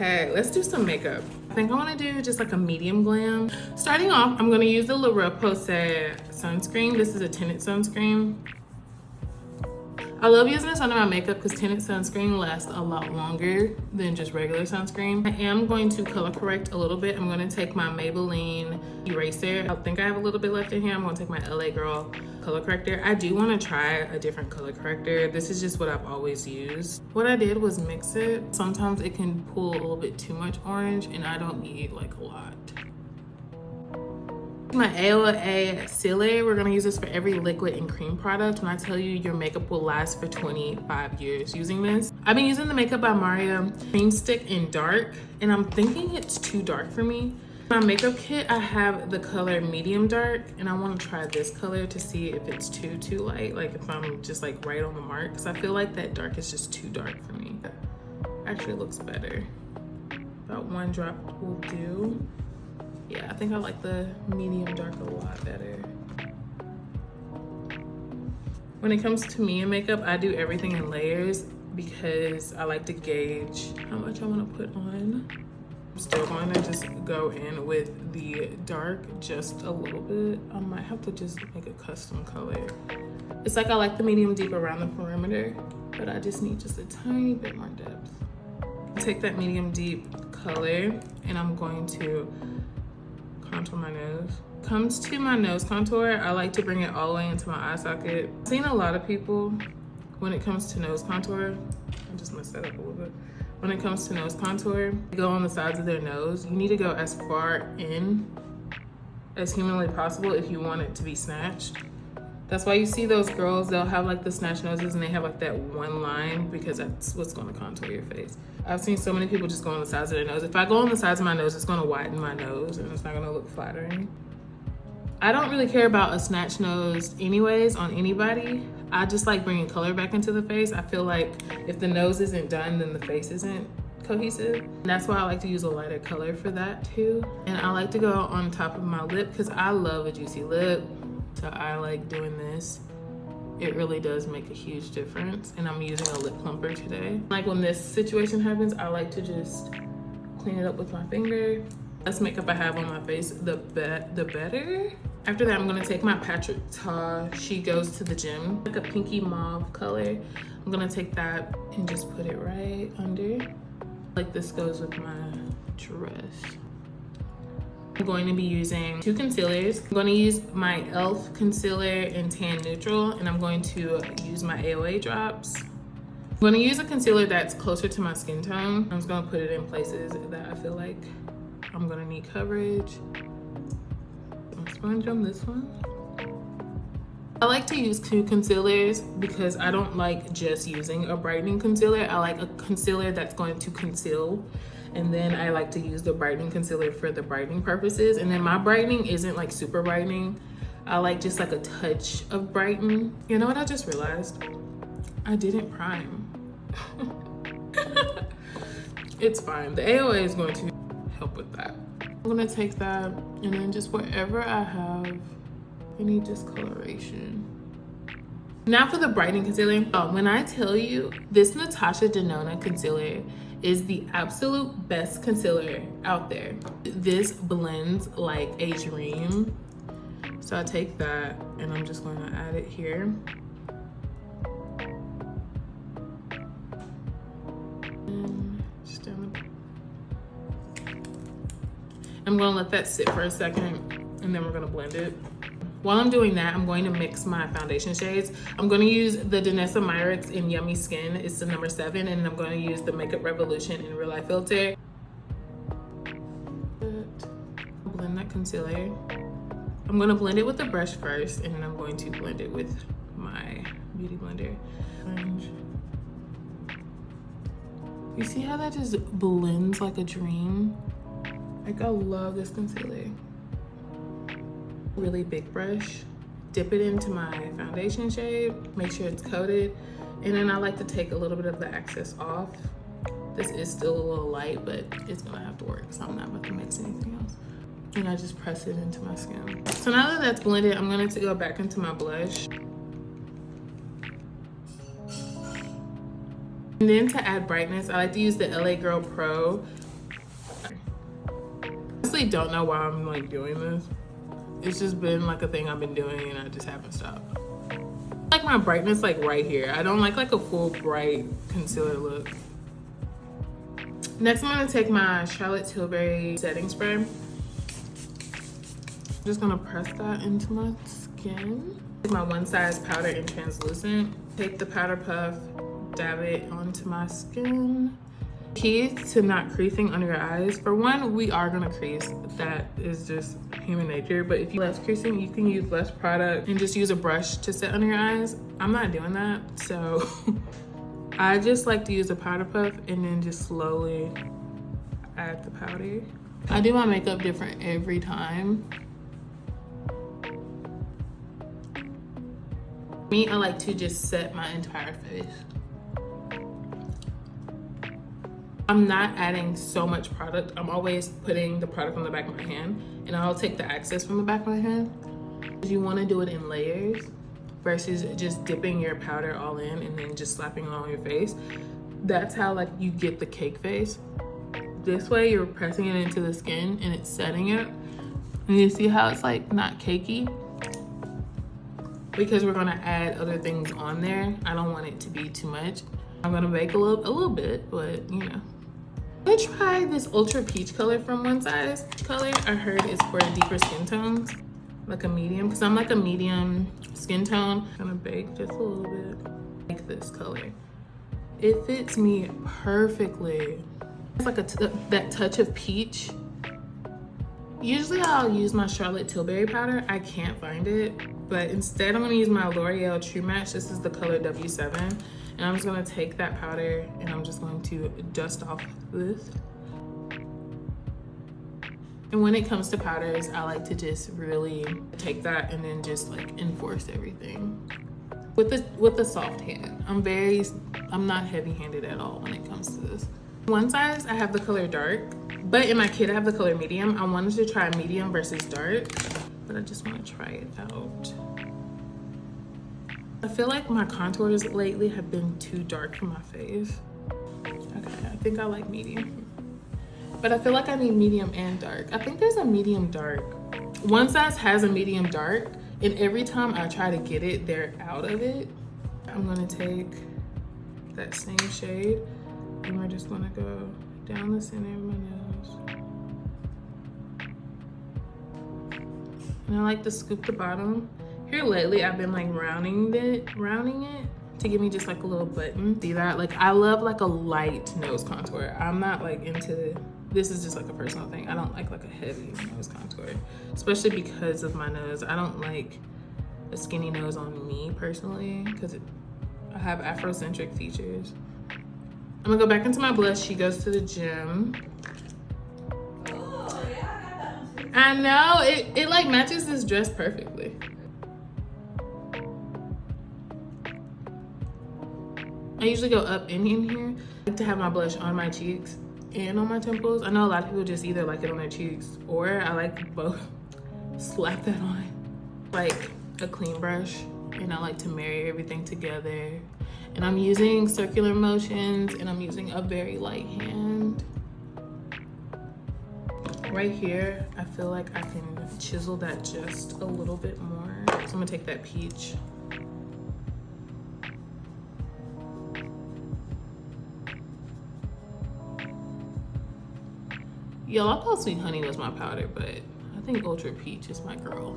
Okay, let's do some makeup. I think I want to do just like a medium glam. Starting off, I'm going to use the La Roche-Posay sunscreen. This is a tinted sunscreen. I love using this under my makeup because tinted sunscreen lasts a lot longer than just regular sunscreen. I am going to color correct a little bit. I'm going to take my Maybelline eraser. I think I have a little bit left in here. I'm going to take my LA Girl color corrector. I do want to try a different color corrector. This is just what I've always used. What I did was mix it. Sometimes it can pull a little bit too much orange and I don't need like a lot. My AOA Sealer, we're gonna use this for every liquid and cream product. When I tell you your makeup will last for 25 years using this. I've been using the Makeup by Maria Cream Stick in dark, and I'm thinking it's too dark for me. My makeup kit, I have the color medium dark, and I wanna try this color to see if it's too light, like if I'm just like right on the mark, because I feel like that dark is just too dark for me. Actually looks better. About 1 drop will do. Yeah, I think I like the medium dark a lot better. When it comes to me and makeup, I do everything in layers because I like to gauge how much I want to put on. I'm still going to just go in with the dark just a little bit. I might have to just make a custom color. It's like I like the medium deep around the perimeter, but I just need just a tiny bit more depth. Take that medium deep color and I'm going to contour my nose. Comes to my nose contour, I like to bring it all the way into my eye socket. I've seen a lot of people, when it comes to nose contour, I just messed that up a little bit. When it comes to nose contour, go on the sides of their nose. You need to go as far in as humanly possible if you want it to be snatched. That's why you see those girls, they'll have like the snatched noses and they have like that one line because that's what's gonna contour your face. I've seen so many people just go on the sides of their nose. If I go on the sides of my nose, it's gonna widen my nose and it's not gonna look flattering. I don't really care about a snatched nose anyways on anybody. I just like bringing color back into the face. I feel like if the nose isn't done, then the face isn't cohesive. And that's why I like to use a lighter color for that too. And I like to go on top of my lip because I love a juicy lip. So I like doing this. It really does make a huge difference. And I'm using a lip plumper today. Like when this situation happens, I like to just clean it up with my finger. Less makeup I have on my face, the better. After that, I'm gonna take my Patrick Ta She Goes to the Gym, like a pinky mauve color. I'm gonna take that and just put it right under. Like this goes with my dress. I'm going to be using 2 concealers. I'm going to use my e.l.f. concealer in Tan Neutral, and I'm going to use my AOA drops. I'm going to use a concealer that's closer to my skin tone. I'm just going to put it in places that I feel like I'm going to need coverage. My sponge on this one. I like to use 2 concealers because I don't like just using a brightening concealer. I like a concealer that's going to conceal. And then I like to use the brightening concealer for the brightening purposes. And then my brightening isn't like super brightening. I like just like a touch of brighten. You know what I just realized? I didn't prime. It's fine. The AOA is going to help with that. I'm gonna take that and then just wherever I have any discoloration. Now for the brightening concealer. When I tell you this Natasha Denona concealer is the absolute best concealer out there. This blends like a dream. So I take that and I'm just going to add it here. And just down the... I'm going to let that sit for a second and then we're going to blend it. While I'm doing that, I'm going to mix my foundation shades. I'm going to use the Danessa Myricks in Yummy Skin. It's the number 7, and I'm going to use the Makeup Revolution in Real Life Filter. Blend that concealer. I'm going to blend it with the brush first, and then I'm going to blend it with my beauty blender. You see how that just blends like a dream? Like, I love this concealer. Really big brush, dip it into my foundation shade, make sure it's coated, and then I like to take a little bit of the excess off. This is still a little light, but it's gonna have to work, so I'm not about to mix anything else. And I just press it into my skin. So now that that's blended, I'm going to go back into my blush. And then to add brightness, I like to use the LA Girl Pro honestly don't know why I'm like doing this. It's just been like a thing I've been doing and I just haven't stopped. I like my brightness like right here. I don't like a full bright concealer look. Next, I'm gonna take my Charlotte Tilbury setting spray. I'm just gonna press that into my skin. Take my One Size powder in translucent. Take the powder puff, dab it onto my skin. Key to not creasing under your eyes. For one, we are gonna crease. That is just human nature. But if you less creasing, you can use less product and just use a brush to set under your eyes. I'm not doing that, so I just like to use a powder puff and then just slowly add the powder. I do my makeup different every time. Me, I like to just set my entire face. I'm not adding so much product. I'm always putting the product on the back of my hand, and I'll take the excess from the back of my hand. You want to do it in layers versus just dipping your powder all in and then just slapping it on your face. That's how like you get the cake face. This way you're pressing it into the skin and it's setting it. And you see how it's like not cakey? Because we're gonna add other things on there. I don't want it to be too much. I'm gonna bake a little bit, but you know. I'm gonna try this Ultra Peach color from One Size color. I heard it's for deeper skin tones, like a medium, because I'm like a medium skin tone. I'm gonna bake just a little bit. Like this color. It fits me perfectly. It's like that touch of peach. Usually I'll use my Charlotte Tilbury powder. I can't find it, but instead I'm gonna use my L'Oreal True Match. This is the color W7. And I'm just gonna take that powder and I'm just going to dust off this. And when it comes to powders, I like to just really take that and then just like enforce everything. With the soft hand. I'm not heavy-handed at all when it comes to this. One Size, I have the color dark, but in my kit I have the color medium. I wanted to try medium versus dark, but I just wanna try it out. I feel like my contours lately have been too dark for my face. Okay, I think I like medium. But I feel like I need medium and dark. I think there's a medium dark. One Size has a medium dark, and every time I try to get it, they're out of it. I'm gonna take that same shade, and we're just gonna go down the center of my nose. And I like to scoop the bottom. Here lately, I've been like rounding it to give me just like a little button. See that? Like I love like a light nose contour. I'm not like into, this is just like a personal thing. I don't like a heavy nose contour, especially because of my nose. I don't like a skinny nose on me personally because I have Afrocentric features. I'm gonna go back into my blush. She goes to the gym. Oh, yeah, I got that one too. I know, it like matches this dress perfectly. I usually go up and in here. I like to have my blush on my cheeks and on my temples. I know a lot of people just either like it on their cheeks or I like both. Slap that on. Like a clean brush, and I like to marry everything together. And I'm using circular motions and I'm using a very light hand. Right here, I feel like I can chisel that just a little bit more. So I'm gonna take that peach. Y'all, I thought Sweet Honey was my powder, but I think Ultra Peach is my girl.